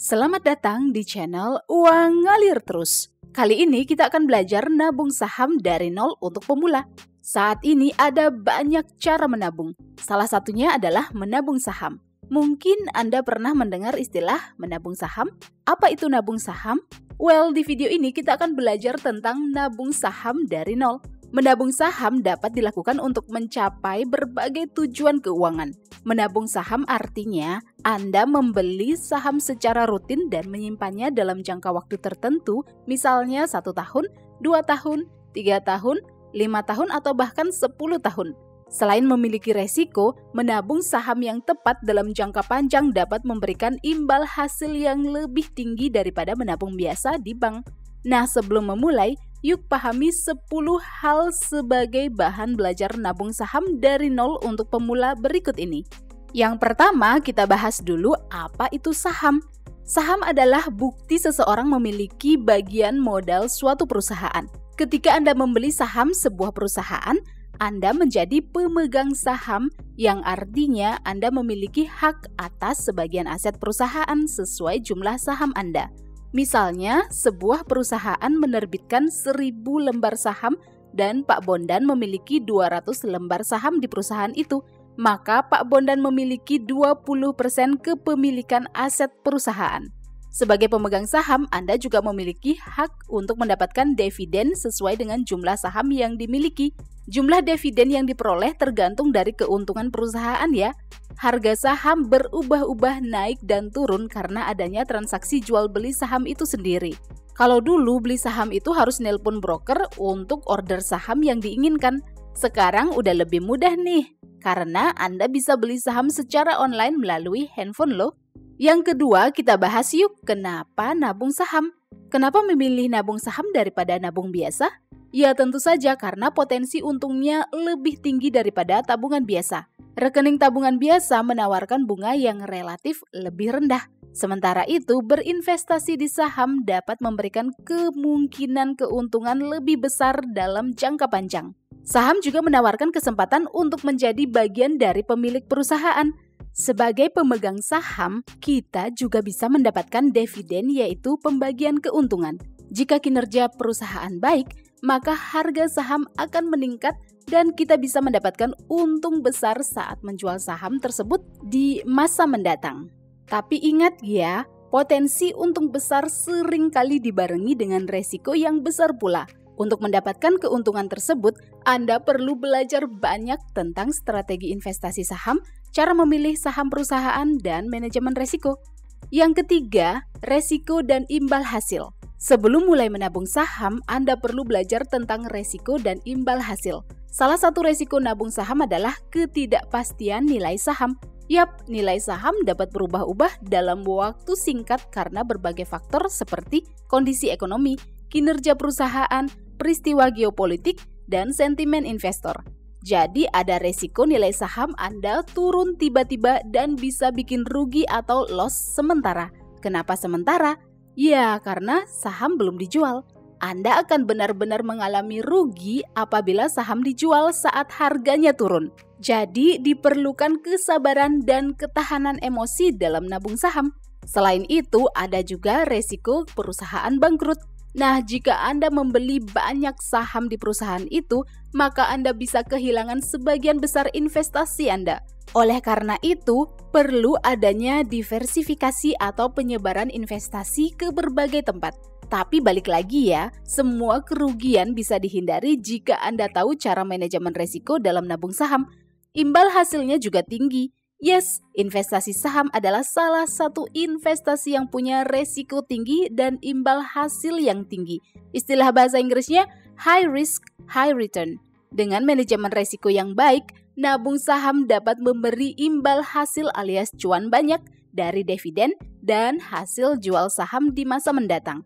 Selamat datang di channel Uang Ngalir Terus. Kali ini kita akan belajar nabung saham dari nol untuk pemula. Saat ini ada banyak cara menabung. Salah satunya adalah menabung saham. Mungkin Anda pernah mendengar istilah menabung saham? Apa itu nabung saham? Well, di video ini kita akan belajar tentang nabung saham dari nol. Menabung saham dapat dilakukan untuk mencapai berbagai tujuan keuangan. Menabung saham artinya Anda membeli saham secara rutin dan menyimpannya dalam jangka waktu tertentu, misalnya 1 tahun, 2 tahun, 3 tahun, 5 tahun, atau bahkan 10 tahun. Selain memiliki resiko, menabung saham yang tepat dalam jangka panjang dapat memberikan imbal hasil yang lebih tinggi daripada menabung biasa di bank. Nah, sebelum memulai, yuk pahami 10 hal sebagai bahan belajar nabung saham dari nol untuk pemula berikut ini. Yang pertama, kita bahas dulu apa itu saham. Saham adalah bukti seseorang memiliki bagian modal suatu perusahaan. Ketika Anda membeli saham sebuah perusahaan, Anda menjadi pemegang saham, yang artinya Anda memiliki hak atas sebagian aset perusahaan sesuai jumlah saham Anda. Misalnya, sebuah perusahaan menerbitkan 1000 lembar saham dan Pak Bondan memiliki 200 lembar saham di perusahaan itu, maka Pak Bondan memiliki 20% kepemilikan aset perusahaan. Sebagai pemegang saham, Anda juga memiliki hak untuk mendapatkan dividen sesuai dengan jumlah saham yang dimiliki. Jumlah dividen yang diperoleh tergantung dari keuntungan perusahaan ya. Harga saham berubah-ubah naik dan turun karena adanya transaksi jual beli saham itu sendiri. Kalau dulu beli saham itu harus nelpon broker untuk order saham yang diinginkan. Sekarang udah lebih mudah nih, karena Anda bisa beli saham secara online melalui handphone loh. Yang kedua, kita bahas yuk kenapa nabung saham. Kenapa memilih nabung saham daripada nabung biasa? Ya tentu saja karena potensi untungnya lebih tinggi daripada tabungan biasa. Rekening tabungan biasa menawarkan bunga yang relatif lebih rendah. Sementara itu, berinvestasi di saham dapat memberikan kemungkinan keuntungan lebih besar dalam jangka panjang. Saham juga menawarkan kesempatan untuk menjadi bagian dari pemilik perusahaan. Sebagai pemegang saham, kita juga bisa mendapatkan dividen, yaitu pembagian keuntungan. Jika kinerja perusahaan baik, maka harga saham akan meningkat dan kita bisa mendapatkan untung besar saat menjual saham tersebut di masa mendatang. Tapi ingat ya, potensi untung besar seringkali dibarengi dengan resiko yang besar pula. Untuk mendapatkan keuntungan tersebut, Anda perlu belajar banyak tentang strategi investasi saham, cara memilih saham perusahaan, dan manajemen resiko. Yang ketiga, resiko dan imbal hasil. Sebelum mulai menabung saham, Anda perlu belajar tentang resiko dan imbal hasil. Salah satu resiko nabung saham adalah ketidakpastian nilai saham. Yap, nilai saham dapat berubah-ubah dalam waktu singkat karena berbagai faktor seperti kondisi ekonomi, kinerja perusahaan, peristiwa geopolitik, dan sentimen investor. Jadi ada resiko nilai saham Anda turun tiba-tiba dan bisa bikin rugi atau loss sementara. Kenapa sementara? Ya, karena saham belum dijual. Anda akan benar-benar mengalami rugi apabila saham dijual saat harganya turun. Jadi diperlukan kesabaran dan ketahanan emosi dalam nabung saham. Selain itu, ada juga resiko perusahaan bangkrut. Nah, jika Anda membeli banyak saham di perusahaan itu, maka Anda bisa kehilangan sebagian besar investasi Anda. Oleh karena itu, perlu adanya diversifikasi atau penyebaran investasi ke berbagai tempat. Tapi balik lagi ya, semua kerugian bisa dihindari jika Anda tahu cara manajemen resiko dalam nabung saham. Imbal hasilnya juga tinggi. Yes, investasi saham adalah salah satu investasi yang punya resiko tinggi dan imbal hasil yang tinggi. Istilah bahasa Inggrisnya high risk, high return. Dengan manajemen resiko yang baik, nabung saham dapat memberi imbal hasil alias cuan banyak dari dividen dan hasil jual saham di masa mendatang.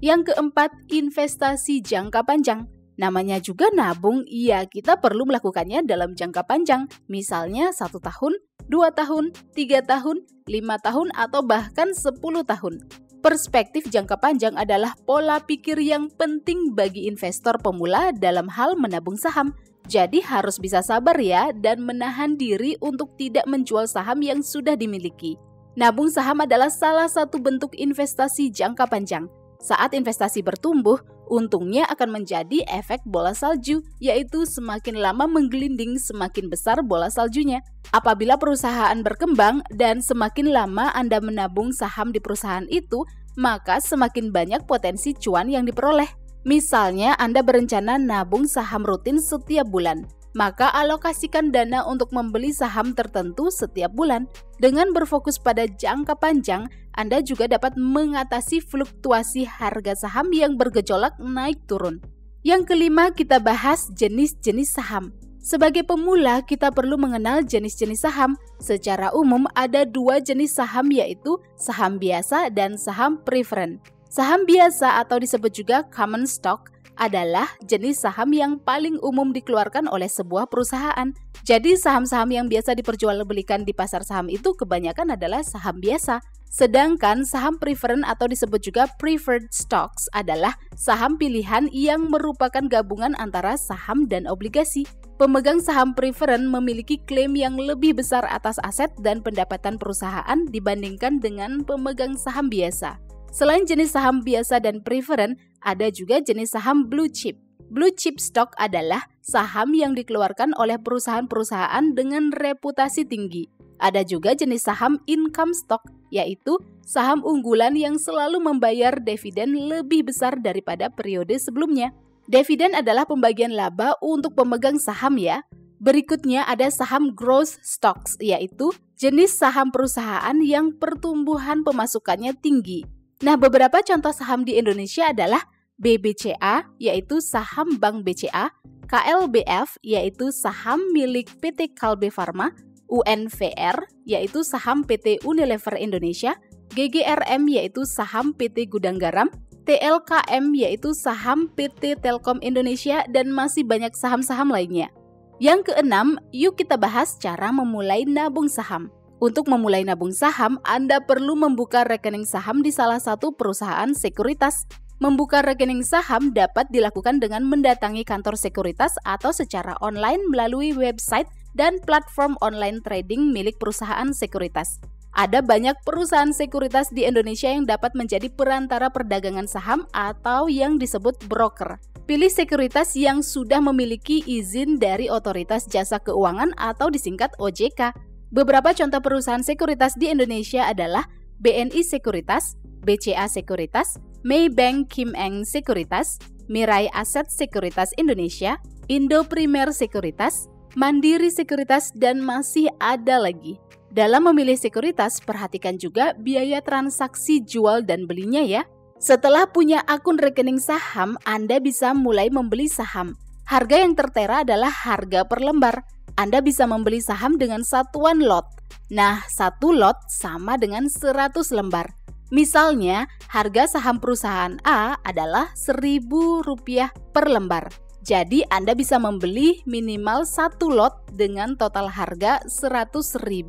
Yang keempat, investasi jangka panjang. Namanya juga nabung, iya kita perlu melakukannya dalam jangka panjang, misalnya 1 tahun, 2 tahun, 3 tahun, 5 tahun, atau bahkan 10 tahun. Perspektif jangka panjang adalah pola pikir yang penting bagi investor pemula dalam hal menabung saham. Jadi harus bisa sabar ya dan menahan diri untuk tidak menjual saham yang sudah dimiliki. Nabung saham adalah salah satu bentuk investasi jangka panjang. Saat investasi bertumbuh, untungnya akan menjadi efek bola salju, yaitu semakin lama menggelinding semakin besar bola saljunya. Apabila perusahaan berkembang dan semakin lama Anda menabung saham di perusahaan itu, maka semakin banyak potensi cuan yang diperoleh. Misalnya Anda berencana nabung saham rutin setiap bulan, maka alokasikan dana untuk membeli saham tertentu setiap bulan. Dengan berfokus pada jangka panjang, Anda juga dapat mengatasi fluktuasi harga saham yang bergejolak naik turun. Yang kelima, kita bahas jenis-jenis saham. Sebagai pemula, kita perlu mengenal jenis-jenis saham. Secara umum, ada 2 jenis saham, yaitu saham biasa dan saham preferen. Saham biasa atau disebut juga common stock adalah jenis saham yang paling umum dikeluarkan oleh sebuah perusahaan. Jadi saham-saham yang biasa diperjualbelikan di pasar saham itu kebanyakan adalah saham biasa. Sedangkan saham preferen atau disebut juga preferred stocks adalah saham pilihan yang merupakan gabungan antara saham dan obligasi. Pemegang saham preferen memiliki klaim yang lebih besar atas aset dan pendapatan perusahaan dibandingkan dengan pemegang saham biasa. Selain jenis saham biasa dan preferen, ada juga jenis saham blue chip. Blue chip stock adalah saham yang dikeluarkan oleh perusahaan-perusahaan dengan reputasi tinggi. Ada juga jenis saham income stock, yaitu saham unggulan yang selalu membayar dividen lebih besar daripada periode sebelumnya. Dividen adalah pembagian laba untuk pemegang saham ya. Berikutnya ada saham growth stocks, yaitu jenis saham perusahaan yang pertumbuhan pemasukannya tinggi. Nah, beberapa contoh saham di Indonesia adalah BBCA, yaitu saham Bank BCA, KLBF, yaitu saham milik PT Kalbe Farma, UNVR, yaitu saham PT Unilever Indonesia, GGRM, yaitu saham PT Gudang Garam, TLKM, yaitu saham PT Telkom Indonesia, dan masih banyak saham-saham lainnya. Yang keenam, yuk kita bahas cara memulai nabung saham. Untuk memulai nabung saham, Anda perlu membuka rekening saham di salah satu perusahaan sekuritas. Membuka rekening saham dapat dilakukan dengan mendatangi kantor sekuritas atau secara online melalui website dan platform online trading milik perusahaan sekuritas. Ada banyak perusahaan sekuritas di Indonesia yang dapat menjadi perantara perdagangan saham atau yang disebut broker. Pilih sekuritas yang sudah memiliki izin dari Otoritas Jasa Keuangan atau disingkat OJK. Beberapa contoh perusahaan sekuritas di Indonesia adalah BNI Sekuritas, BCA Sekuritas, Maybank Kim Eng Sekuritas, Mirai Aset Sekuritas Indonesia, Indo Primer Sekuritas, Mandiri Sekuritas, dan masih ada lagi. Dalam memilih sekuritas, perhatikan juga biaya transaksi jual dan belinya ya. Setelah punya akun rekening saham, Anda bisa mulai membeli saham. Harga yang tertera adalah harga per lembar. Anda bisa membeli saham dengan satuan lot. Nah, satu lot sama dengan 100 lembar. Misalnya, harga saham perusahaan A adalah Rp1.000 per lembar. Jadi, Anda bisa membeli minimal satu lot dengan total harga Rp100.000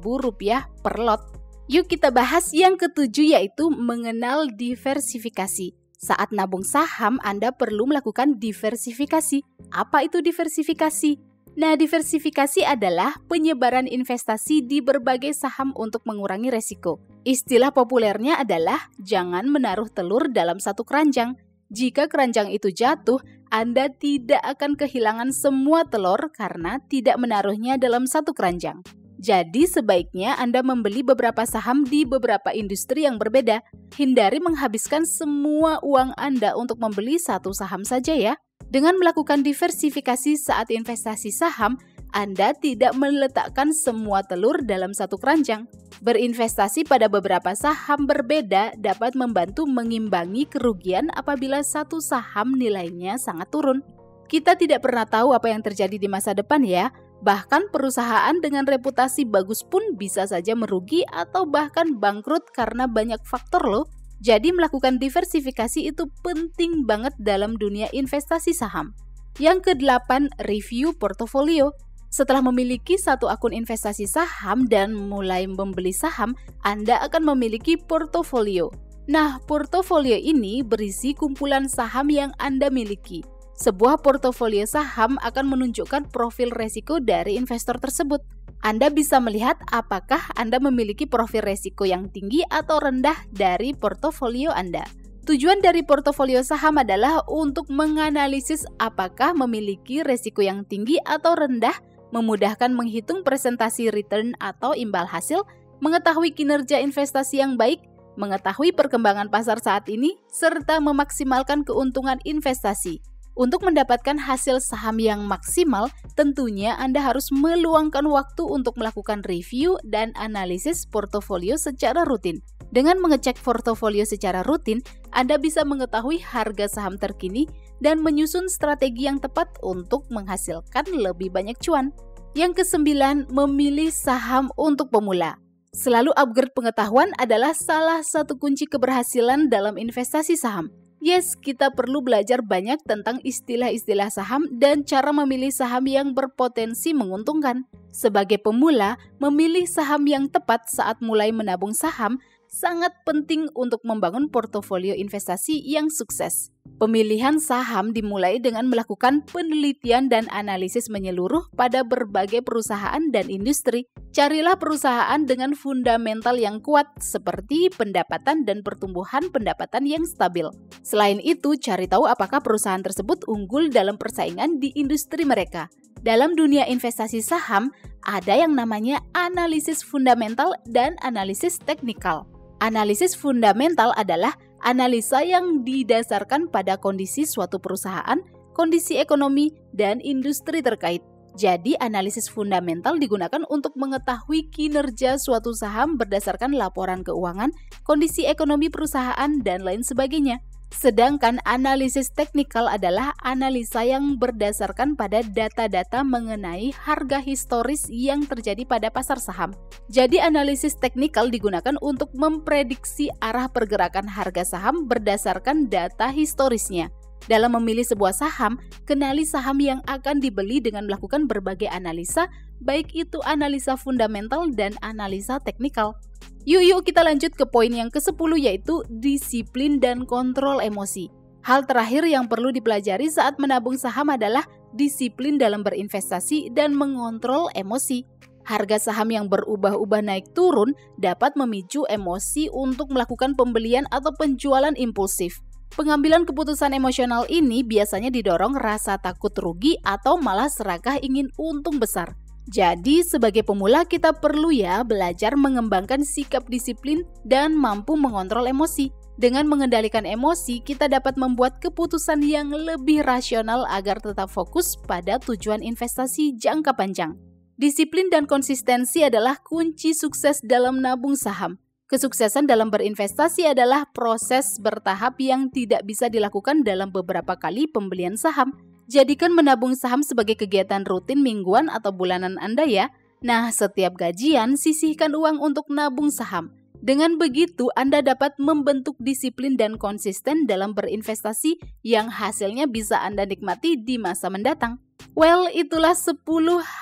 per lot. Yuk kita bahas yang ketujuh, yaitu mengenal diversifikasi. Saat nabung saham, Anda perlu melakukan diversifikasi. Apa itu diversifikasi? Nah, diversifikasi adalah penyebaran investasi di berbagai saham untuk mengurangi resiko. Istilah populernya adalah jangan menaruh telur dalam satu keranjang. Jika keranjang itu jatuh, Anda tidak akan kehilangan semua telur karena tidak menaruhnya dalam satu keranjang. Jadi sebaiknya Anda membeli beberapa saham di beberapa industri yang berbeda. Hindari menghabiskan semua uang Anda untuk membeli satu saham saja ya. Dengan melakukan diversifikasi saat investasi saham, Anda tidak meletakkan semua telur dalam satu keranjang. Berinvestasi pada beberapa saham berbeda dapat membantu mengimbangi kerugian apabila satu saham nilainya sangat turun. Kita tidak pernah tahu apa yang terjadi di masa depan ya. Bahkan perusahaan dengan reputasi bagus pun bisa saja merugi atau bahkan bangkrut karena banyak faktor loh. Jadi melakukan diversifikasi itu penting banget dalam dunia investasi saham. Yang kedelapan, review portofolio. Setelah memiliki satu akun investasi saham dan mulai membeli saham, Anda akan memiliki portofolio. Nah, portofolio ini berisi kumpulan saham yang Anda miliki. Sebuah portofolio saham akan menunjukkan profil resiko dari investor tersebut. Anda bisa melihat apakah Anda memiliki profil resiko yang tinggi atau rendah dari portofolio Anda. Tujuan dari portofolio saham adalah untuk menganalisis apakah memiliki resiko yang tinggi atau rendah, memudahkan menghitung presentasi return atau imbal hasil, mengetahui kinerja investasi yang baik, mengetahui perkembangan pasar saat ini, serta memaksimalkan keuntungan investasi. Untuk mendapatkan hasil saham yang maksimal, tentunya Anda harus meluangkan waktu untuk melakukan review dan analisis portofolio secara rutin. Dengan mengecek portofolio secara rutin, Anda bisa mengetahui harga saham terkini dan menyusun strategi yang tepat untuk menghasilkan lebih banyak cuan. Yang ke-9, memilih saham untuk pemula. Selalu upgrade pengetahuan adalah salah satu kunci keberhasilan dalam investasi saham. Yes, kita perlu belajar banyak tentang istilah-istilah saham dan cara memilih saham yang berpotensi menguntungkan. Sebagai pemula, memilih saham yang tepat saat mulai menabung saham sangat penting untuk membangun portofolio investasi yang sukses. Pemilihan saham dimulai dengan melakukan penelitian dan analisis menyeluruh pada berbagai perusahaan dan industri. Carilah perusahaan dengan fundamental yang kuat seperti pendapatan dan pertumbuhan pendapatan yang stabil. Selain itu, cari tahu apakah perusahaan tersebut unggul dalam persaingan di industri mereka. Dalam dunia investasi saham, ada yang namanya analisis fundamental dan analisis teknikal. Analisis fundamental adalah analisa yang didasarkan pada kondisi suatu perusahaan, kondisi ekonomi, dan industri terkait. Jadi, analisis fundamental digunakan untuk mengetahui kinerja suatu saham berdasarkan laporan keuangan, kondisi ekonomi perusahaan, dan lain sebagainya. Sedangkan analisis teknikal adalah analisa yang berdasarkan pada data-data mengenai harga historis yang terjadi pada pasar saham. Jadi analisis teknikal digunakan untuk memprediksi arah pergerakan harga saham berdasarkan data historisnya. Dalam memilih sebuah saham, kenali saham yang akan dibeli dengan melakukan berbagai analisa, baik itu analisa fundamental dan analisa teknikal. Yuk kita lanjut ke poin yang ke-10 yaitu disiplin dan kontrol emosi. Hal terakhir yang perlu dipelajari saat menabung saham adalah disiplin dalam berinvestasi dan mengontrol emosi. Harga saham yang berubah-ubah naik turun dapat memicu emosi untuk melakukan pembelian atau penjualan impulsif. Pengambilan keputusan emosional ini biasanya didorong rasa takut rugi atau malah serakah ingin untung besar. Jadi sebagai pemula kita perlu belajar mengembangkan sikap disiplin dan mampu mengontrol emosi. Dengan mengendalikan emosi, kita dapat membuat keputusan yang lebih rasional agar tetap fokus pada tujuan investasi jangka panjang. Disiplin dan konsistensi adalah kunci sukses dalam nabung saham. Kesuksesan dalam berinvestasi adalah proses bertahap yang tidak bisa dilakukan dalam beberapa kali pembelian saham. Jadikan menabung saham sebagai kegiatan rutin mingguan atau bulanan Anda ya. Nah, setiap gajian sisihkan uang untuk nabung saham. Dengan begitu, Anda dapat membentuk disiplin dan konsisten dalam berinvestasi yang hasilnya bisa Anda nikmati di masa mendatang. Well, itulah 10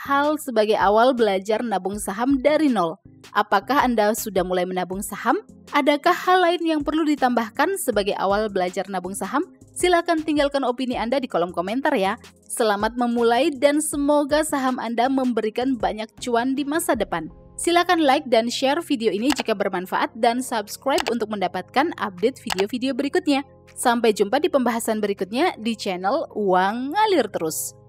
hal sebagai awal belajar nabung saham dari nol. Apakah Anda sudah mulai menabung saham? Adakah hal lain yang perlu ditambahkan sebagai awal belajar nabung saham? Silakan tinggalkan opini Anda di kolom komentar ya. Selamat memulai dan semoga saham Anda memberikan banyak cuan di masa depan. Silakan like dan share video ini jika bermanfaat dan subscribe untuk mendapatkan update video-video berikutnya. Sampai jumpa di pembahasan berikutnya di channel Uang Ngalir Terus.